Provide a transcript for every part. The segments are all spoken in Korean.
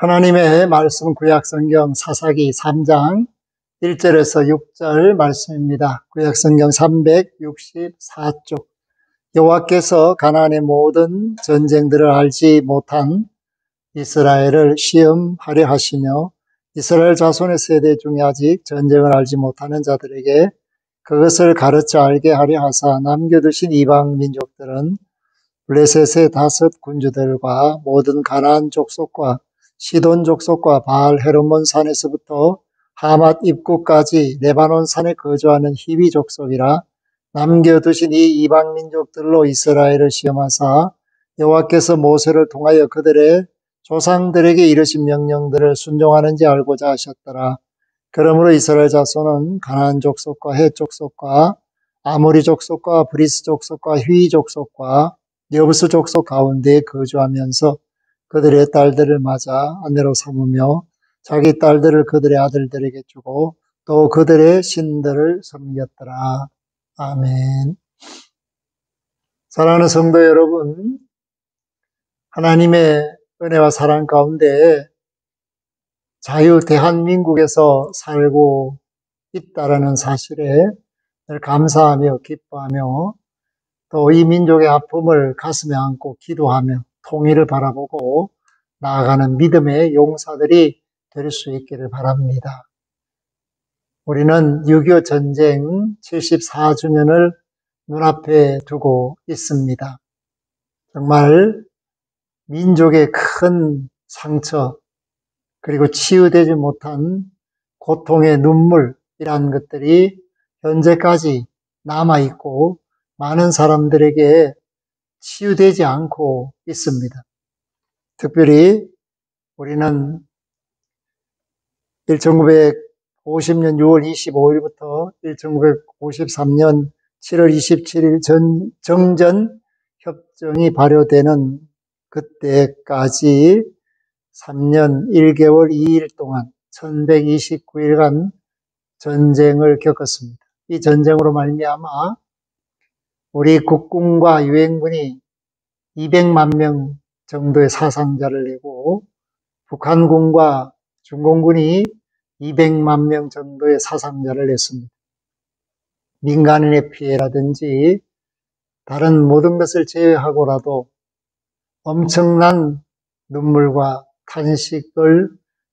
하나님의 말씀 구약성경 사사기 3장 1절에서 6절 말씀입니다. 구약성경 364쪽. 여호와께서 가나안의 모든 전쟁들을 알지 못한 이스라엘을 시험하려 하시며 이스라엘 자손의 세대 중에 아직 전쟁을 알지 못하는 자들에게 그것을 가르쳐 알게 하려 하사 남겨두신 이방 민족들은 블레셋의 5 군주들과 모든 가나안 족속과 시돈 족속과 바알 헤르몬 산에서부터 하맛 입구까지 레바논 산에 거주하는 히위 족속이라 남겨두신 이 이방 민족들로 이스라엘을 시험하사 여호와께서 모세를 통하여 그들의 조상들에게 이르신 명령들을 순종하는지 알고자 하셨더라. 그러므로 이스라엘 자손은 가나안 족속과 헷 족속과 아모리 족속과 브리스 족속과 휘위 족속과 여부스 족속 가운데 거주하면서 그들의 딸들을 맞아 아내로 삼으며 자기 딸들을 그들의 아들들에게 주고 또 그들의 신들을 섬겼더라. 아멘. 사랑하는 성도 여러분, 하나님의 은혜와 사랑 가운데 자유 대한민국에서 살고 있다라는 사실에 늘 감사하며 기뻐하며 또 이 민족의 아픔을 가슴에 안고 기도하며 통일을 바라보고 나아가는 믿음의 용사들이 될 수 있기를 바랍니다. 우리는 6.25 전쟁 74주년을 눈앞에 두고 있습니다. 정말 민족의 큰 상처 그리고 치유되지 못한 고통의 눈물이란 것들이 현재까지 남아있고 많은 사람들에게 치유되지 않고 있습니다. 특별히 우리는 1950년 6월 25일부터 1953년 7월 27일 정전 협정이 발효되는 그때까지 3년 1개월 2일 동안 1129일간 전쟁을 겪었습니다. 이 전쟁으로 말미암아 우리 국군과 유엔군이 200만 명 정도의 사상자를 내고 북한군과 중공군이 200만 명 정도의 사상자를 냈습니다. 민간인의 피해라든지 다른 모든 것을 제외하고라도 엄청난 눈물과 탄식을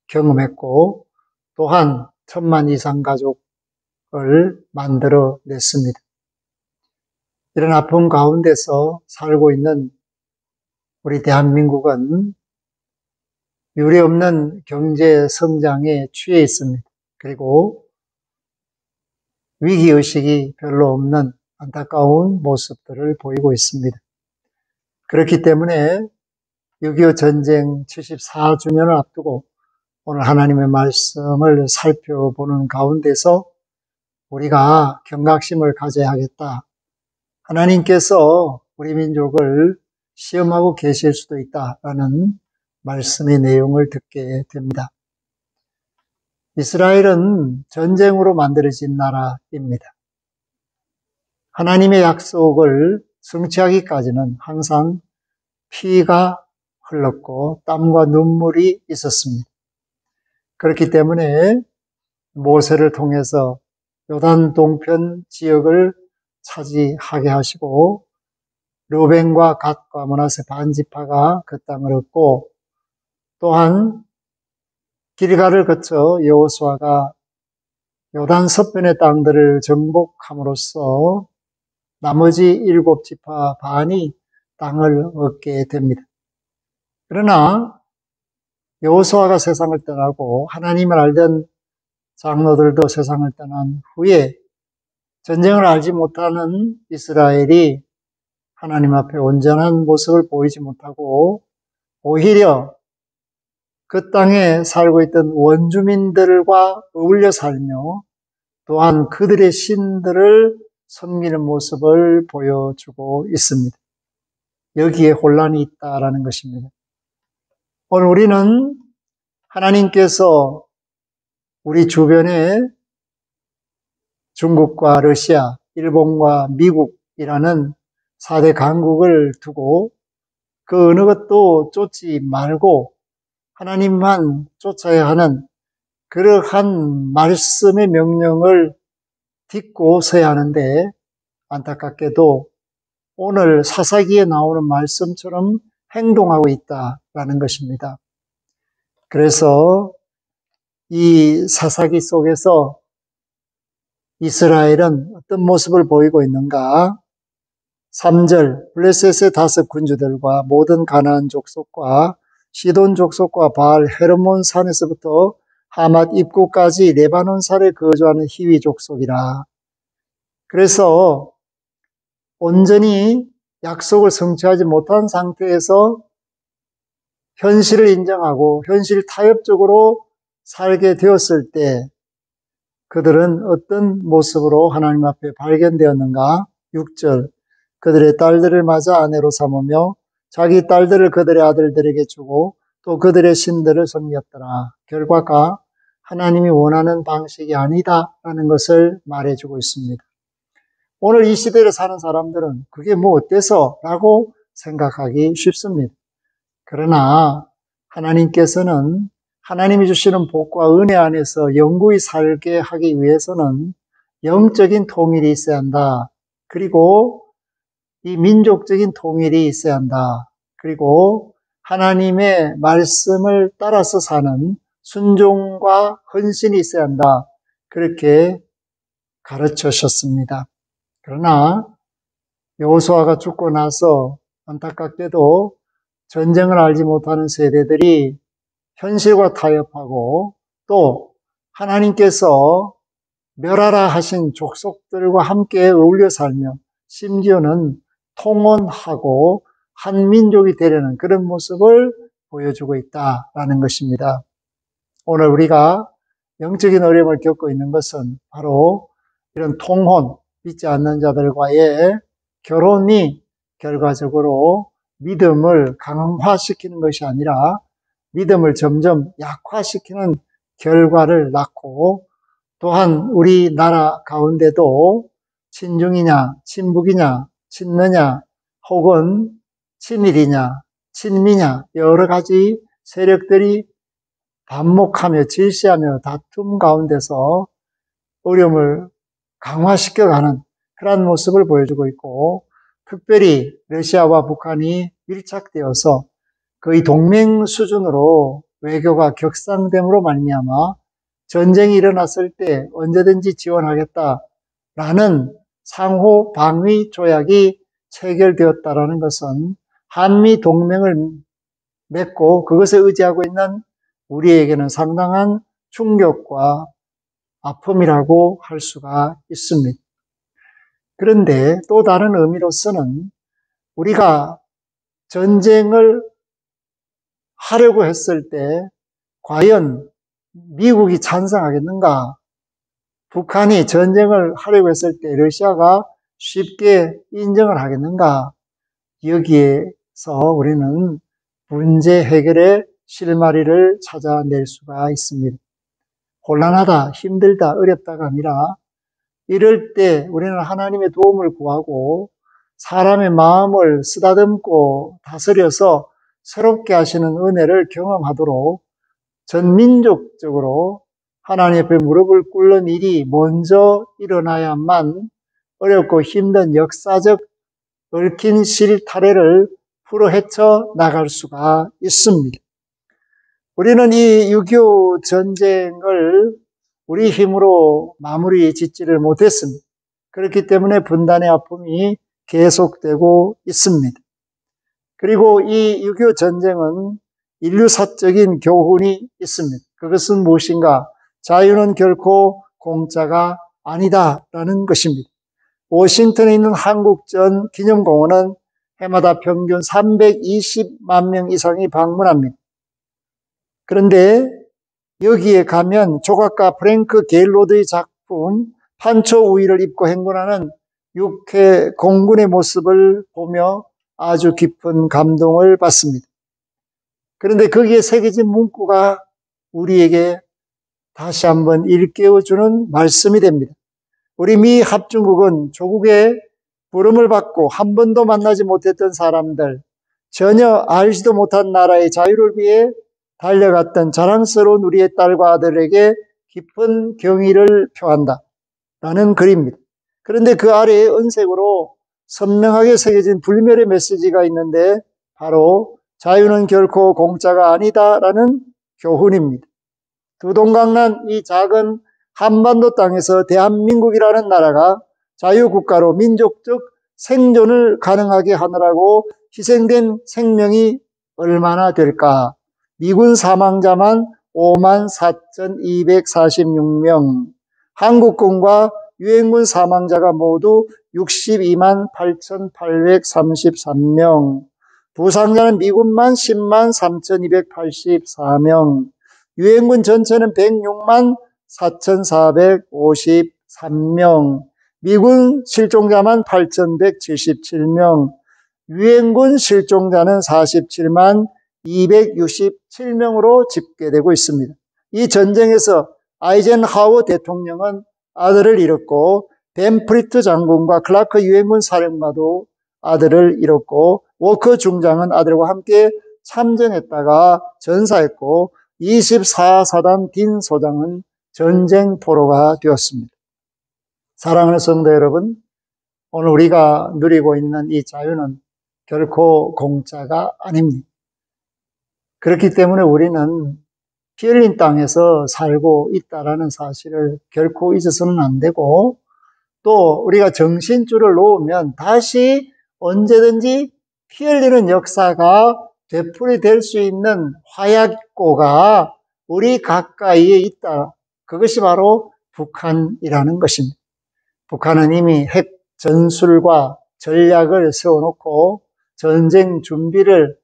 경험했고 또한 1000만 이상 가족을 만들어 냈습니다. 이런 아픔 가운데서 살고 있는 우리 대한민국은 유례없는 경제 성장에 취해 있습니다. 그리고 위기의식이 별로 없는 안타까운 모습들을 보이고 있습니다. 그렇기 때문에 6.25 전쟁 74주년을 앞두고 오늘 하나님의 말씀을 살펴보는 가운데서 우리가 경각심을 가져야 하겠다. 하나님께서 우리 민족을 시험하고 계실 수도 있다라는 말씀의 내용을 듣게 됩니다. 이스라엘은 전쟁으로 만들어진 나라입니다. 하나님의 약속을 성취하기까지는 항상 피가 흘렀고 땀과 눈물이 있었습니다. 그렇기 때문에 모세를 통해서 요단 동편 지역을 차지하게 하시고 르벤과 갓과 므낫세 반지파가 그 땅을 얻고 또한 길갈을 거쳐 여호수아가 요단 서편의 땅들을 정복함으로써 나머지 7지파 반이 땅을 얻게 됩니다. 그러나 여호수아가 세상을 떠나고 하나님을 알던 장로들도 세상을 떠난 후에 전쟁을 알지 못하는 이스라엘이 하나님 앞에 온전한 모습을 보이지 못하고 오히려 그 땅에 살고 있던 원주민들과 어울려 살며 또한 그들의 신들을 섬기는 모습을 보여주고 있습니다. 여기에 혼란이 있다라는 것입니다. 오늘 우리는 하나님께서 우리 주변에 중국과 러시아, 일본과 미국이라는 4대 강국을 두고 그 어느 것도 쫓지 말고 하나님만 쫓아야 하는 그러한 말씀의 명령을 딛고 서야 하는데, 안타깝게도 오늘 사사기에 나오는 말씀처럼 행동하고 있다라는 것입니다. 그래서 이 사사기 속에서 이스라엘은 어떤 모습을 보이고 있는가? 3절, 블레셋의 5 군주들과 모든 가나안 족속과 시돈 족속과 바알 헤르몬 산에서부터 하맛 입구까지 레바논 산에 거주하는 히위 족속이라. 그래서 온전히 약속을 성취하지 못한 상태에서 현실을 인정하고 현실 타협적으로 살게 되었을 때 그들은 어떤 모습으로 하나님 앞에 발견되었는가? 6절, 그들의 딸들을 맞아 아내로 삼으며 자기 딸들을 그들의 아들들에게 주고 또 그들의 신들을 섬겼더라. 결과가 하나님이 원하는 방식이 아니다라는 것을 말해주고 있습니다. 오늘 이 시대를 사는 사람들은 그게 뭐 어때서? 라고 생각하기 쉽습니다. 그러나 하나님께서는 하나님이 주시는 복과 은혜 안에서 영구히 살게 하기 위해서는 영적인 통일이 있어야 한다. 그리고 이 민족적인 통일이 있어야 한다. 그리고 하나님의 말씀을 따라서 사는 순종과 헌신이 있어야 한다. 그렇게 가르쳐 주셨습니다. 그러나 여호수아가 죽고 나서 안타깝게도 전쟁을 알지 못하는 세대들이 현실과 타협하고 또 하나님께서 멸하라 하신 족속들과 함께 어울려 살며 심지어는 통혼하고 한 민족이 되려는 그런 모습을 보여주고 있다라는 것입니다. 오늘 우리가 영적인 어려움을 겪고 있는 것은 바로 이런 통혼, 믿지 않는 자들과의 결혼이 결과적으로 믿음을 강화시키는 것이 아니라 믿음을 점점 약화시키는 결과를 낳고, 또한 우리나라 가운데도 친중이냐 친북이냐 친느냐 혹은 친일이냐 친미냐 여러 가지 세력들이 반목하며 질시하며 다툼 가운데서 어려움을 강화시켜가는 그러한 모습을 보여주고 있고, 특별히 러시아와 북한이 밀착되어서 거의 동맹 수준으로 외교가 격상됨으로 말미암아 전쟁이 일어났을 때 언제든지 지원하겠다라는 상호 방위 조약이 체결되었다라는 것은 한미 동맹을 맺고 그것에 의지하고 있는 우리에게는 상당한 충격과 아픔이라고 할 수가 있습니다. 그런데 또 다른 의미로서는 우리가 전쟁을 하려고 했을 때 과연 미국이 찬성하겠는가? 북한이 전쟁을 하려고 했을 때 러시아가 쉽게 인정을 하겠는가? 여기에서 우리는 문제 해결의 실마리를 찾아낼 수가 있습니다. 곤란하다, 힘들다, 어렵다가 아니라 이럴 때 우리는 하나님의 도움을 구하고 사람의 마음을 쓰다듬고 다스려서 새롭게 하시는 은혜를 경험하도록 전민족적으로 하나님 앞에 무릎을 꿇는 일이 먼저 일어나야만 어렵고 힘든 역사적 얽힌 실타래를 풀어 헤쳐 나갈 수가 있습니다. 우리는 이 6.25 전쟁을 우리 힘으로 마무리 짓지를 못했습니다. 그렇기 때문에 분단의 아픔이 계속되고 있습니다. 그리고 이 6.25 전쟁은 인류사적인 교훈이 있습니다. 그것은 무엇인가? 자유는 결코 공짜가 아니다라는 것입니다. 워싱턴에 있는 한국전 기념공원은 해마다 평균 320만 명 이상이 방문합니다. 그런데 여기에 가면 조각가 프랭크 게일로드의 작품 판초 우위를 입고 행군하는 육해 공군의 모습을 보며 아주 깊은 감동을 받습니다. 그런데 거기에 새겨진 문구가 우리에게 다시 한번 일깨워주는 말씀이 됩니다. 우리 미 합중국은 조국의 부름을 받고 한 번도 만나지 못했던 사람들, 전혀 알지도 못한 나라의 자유를 위해 달려갔던 자랑스러운 우리의 딸과 아들에게 깊은 경의를 표한다 라는 글입니다. 그런데 그 아래에 은색으로 선명하게 새겨진 불멸의 메시지가 있는데 바로 자유는 결코 공짜가 아니다 라는 교훈입니다. 두동강난 이 작은 한반도 땅에서 대한민국이라는 나라가 자유국가로 민족적 생존을 가능하게 하느라고 희생된 생명이 얼마나 될까? 미군 사망자만 54,246명, 한국군과 유엔군 사망자가 모두 62만 8,833명, 부상자는 미군만 10만 3,284명, 유엔군 전체는 106만 4,453명, 미군 실종자만 8,177명, 유엔군 실종자는 47만 267명으로 집계되고 있습니다. 이 전쟁에서 아이젠하워 대통령은 아들을 잃었고 벤 프리트 장군과 클라크 유엔군 사령관도 아들을 잃었고 워커 중장은 아들과 함께 참전했다가 전사했고 24사단 딘 소장은 전쟁 포로가 되었습니다. 사랑하는 성도 여러분, 오늘 우리가 누리고 있는 이 자유는 결코 공짜가 아닙니다. 그렇기 때문에 우리는 피 흘린 땅에서 살고 있다는 사실을 결코 잊어서는 안 되고, 또 우리가 정신줄을 놓으면 다시 언제든지 피 흘리는 역사가 되풀이될 수 있는 화약고가 우리 가까이에 있다. 그것이 바로 북한이라는 것입니다. 북한은 이미 핵 전술과 전략을 세워놓고 전쟁 준비를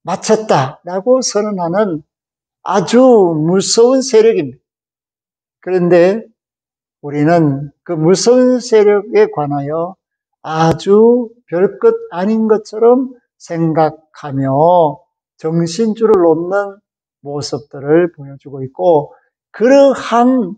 마쳤다라고 선언하는 아주 무서운 세력입니다. 그런데 우리는 그 무서운 세력에 관하여 아주 별것 아닌 것처럼 생각하며 정신줄을 놓는 모습들을 보여주고 있고, 그러한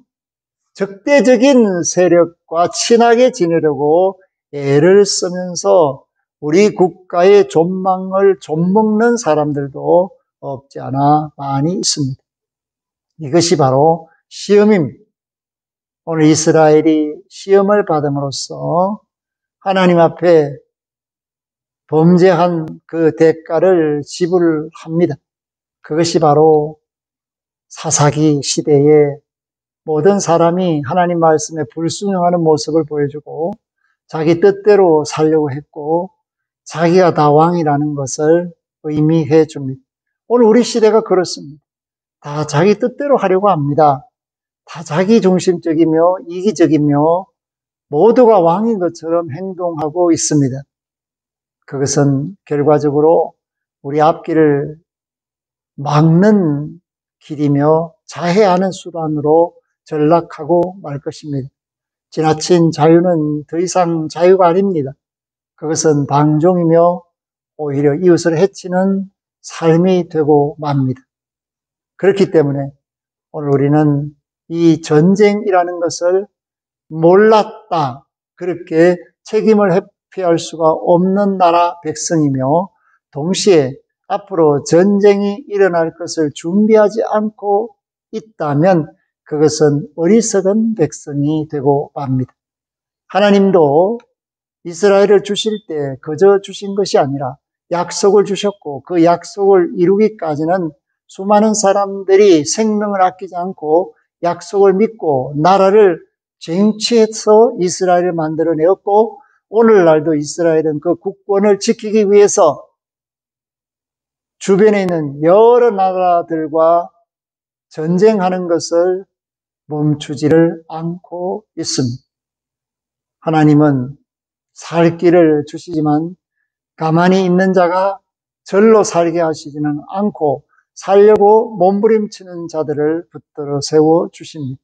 적대적인 세력과 친하게 지내려고 애를 쓰면서 우리 국가의 존망을 좀먹는 사람들도 없지 않아 많이 있습니다. 이것이 바로 시험입니다. 오늘 이스라엘이 시험을 받음으로써 하나님 앞에 범죄한 그 대가를 지불합니다. 그것이 바로 사사기 시대에 모든 사람이 하나님 말씀에 불순종하는 모습을 보여주고 자기 뜻대로 살려고 했고 자기가 다 왕이라는 것을 의미해 줍니다. 오늘 우리 시대가 그렇습니다. 다 자기 뜻대로 하려고 합니다. 다 자기 중심적이며 이기적이며 모두가 왕인 것처럼 행동하고 있습니다. 그것은 결과적으로 우리 앞길을 막는 길이며 자해하는 수단으로 전락하고 말 것입니다. 지나친 자유는 더 이상 자유가 아닙니다. 그것은 방종이며 오히려 이웃을 해치는 삶이 되고 맙니다. 그렇기 때문에 오늘 우리는 이 전쟁이라는 것을 몰랐다, 그렇게 책임을 회피할 수가 없는 나라 백성이며, 동시에 앞으로 전쟁이 일어날 것을 준비하지 않고 있다면 그것은 어리석은 백성이 되고 맙니다. 하나님도 이스라엘을 주실 때 그저 주신 것이 아니라 약속을 주셨고, 그 약속을 이루기까지는 수많은 사람들이 생명을 아끼지 않고 약속을 믿고 나라를 쟁취해서 이스라엘을 만들어내었고, 오늘날도 이스라엘은 그 국권을 지키기 위해서 주변에 있는 여러 나라들과 전쟁하는 것을 멈추지를 않고 있습니다. 하나님은 살 길을 주시지만 가만히 있는 자가 절로 살게 하시지는 않고 살려고 몸부림치는 자들을 붙들어 세워 주십니다.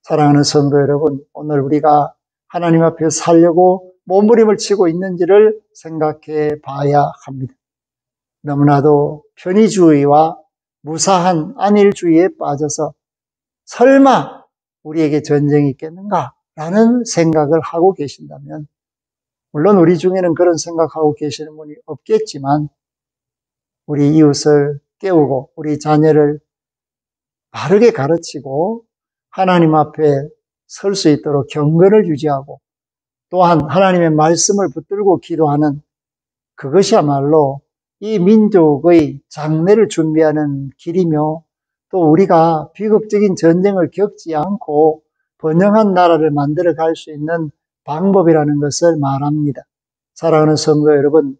사랑하는 성도 여러분, 오늘 우리가 하나님 앞에 살려고 몸부림을 치고 있는지를 생각해 봐야 합니다. 너무나도 편의주의와 무사한 안일주의에 빠져서 설마 우리에게 전쟁이 있겠는가? 라는 생각을 하고 계신다면, 물론 우리 중에는 그런 생각하고 계시는 분이 없겠지만 우리 이웃을 깨우고 우리 자녀를 바르게 가르치고 하나님 앞에 설 수 있도록 경건을 유지하고 또한 하나님의 말씀을 붙들고 기도하는 그것이야말로 이 민족의 장래를 준비하는 길이며 또 우리가 비극적인 전쟁을 겪지 않고 번영한 나라를 만들어 갈 수 있는 방법이라는 것을 말합니다. 사랑하는 성도 여러분,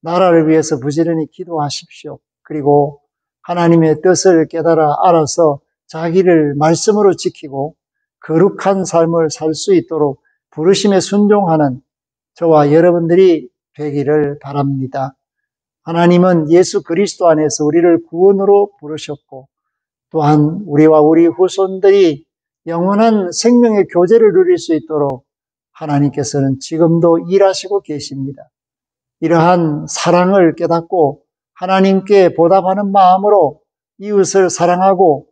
나라를 위해서 부지런히 기도하십시오. 그리고 하나님의 뜻을 깨달아 알아서 자기를 말씀으로 지키고 거룩한 삶을 살 수 있도록 부르심에 순종하는 저와 여러분들이 되기를 바랍니다. 하나님은 예수 그리스도 안에서 우리를 구원으로 부르셨고 또한 우리와 우리 후손들이 영원한 생명의 교제를 누릴 수 있도록 하나님께서는 지금도 일하시고 계십니다. 이러한 사랑을 깨닫고 하나님께 보답하는 마음으로 이웃을 사랑하고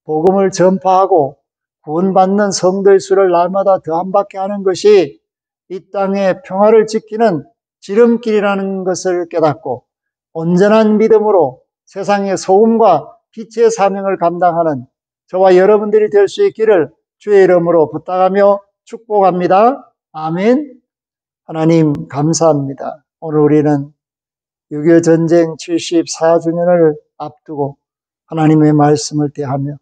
복음을 전파하고 구원받는 성도의 수를 날마다 더함받게 하는 것이 이 땅의 평화를 지키는 지름길이라는 것을 깨닫고 온전한 믿음으로 세상의 소금과 빛의 사명을 감당하는 저와 여러분들이 될 수 있기를 주의 이름으로 부탁하며 축복합니다. 아멘. 하나님 감사합니다. 오늘 우리는 6.25 전쟁 74주년을 앞두고 하나님의 말씀을 대하며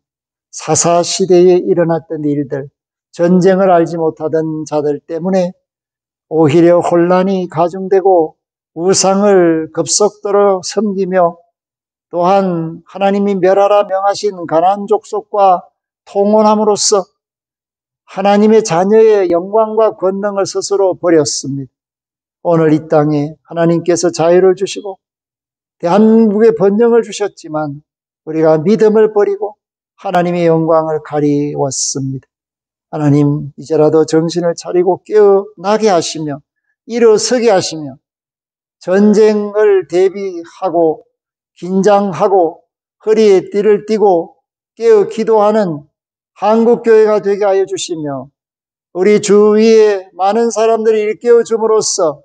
사사시대에 일어났던 일들, 전쟁을 알지 못하던 자들 때문에 오히려 혼란이 가중되고 우상을 급속도로 섬기며 또한 하나님이 멸하라 명하신 가나안 족속과 통혼함으로써 하나님의 자녀의 영광과 권능을 스스로 버렸습니다. 오늘 이 땅에 하나님께서 자유를 주시고 대한민국에 번영을 주셨지만 우리가 믿음을 버리고 하나님의 영광을 가리웠습니다. 하나님 이제라도 정신을 차리고 깨어나게 하시며 일어서게 하시며 전쟁을 대비하고 긴장하고 허리에 띠를 띠고 깨어 기도하는 한국교회가 되게 하여 주시며 우리 주위에 많은 사람들이 일깨워 줌으로써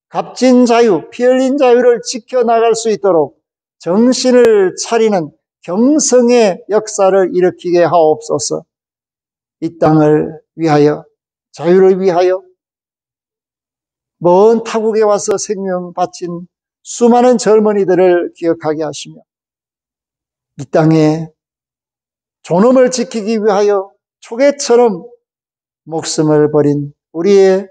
값진 자유, 피 흘린 자유를 지켜나갈 수 있도록 정신을 차리는 경성의 역사를 일으키게 하옵소서. 이 땅을 위하여, 자유를 위하여 먼 타국에 와서 생명 바친 수많은 젊은이들을 기억하게 하시며 이 땅에 존엄을 지키기 위하여 초계처럼 목숨을 버린 우리의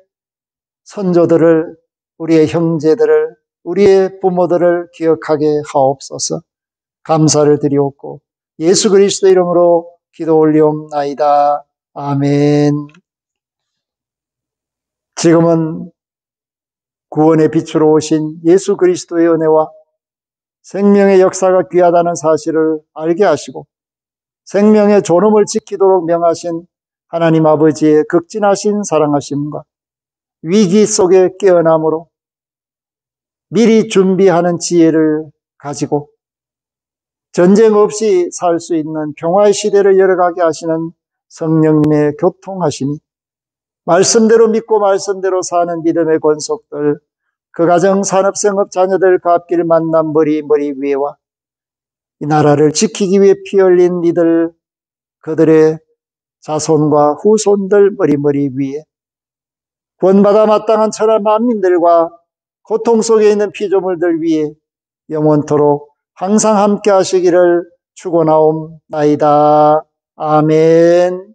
선조들을, 우리의 형제들을, 우리의 부모들을 기억하게 하옵소서. 감사를 드리옵고 예수 그리스도 이름으로 기도 올리옵나이다. 아멘. 지금은 구원의 빛으로 오신 예수 그리스도의 은혜와 생명의 역사가 귀하다는 사실을 알게 하시고 생명의 존엄을 지키도록 명하신 하나님 아버지의 극진하신 사랑하심과 위기 속에 깨어남으로 미리 준비하는 지혜를 가지고 전쟁 없이 살 수 있는 평화의 시대를 열어가게 하시는 성령님의 교통하심이 말씀대로 믿고 말씀대로 사는 믿음의 권속들, 그 가정 산업생업 자녀들 그 앞길 만남 머리 위에와 이 나라를 지키기 위해 피 흘린 이들 그들의 자손과 후손들 머리 위에 구원받아 마땅한 천하 만민들과 고통 속에 있는 피조물들 위에 영원토록 항상 함께 하시기를 축원하옵나이다. 아멘.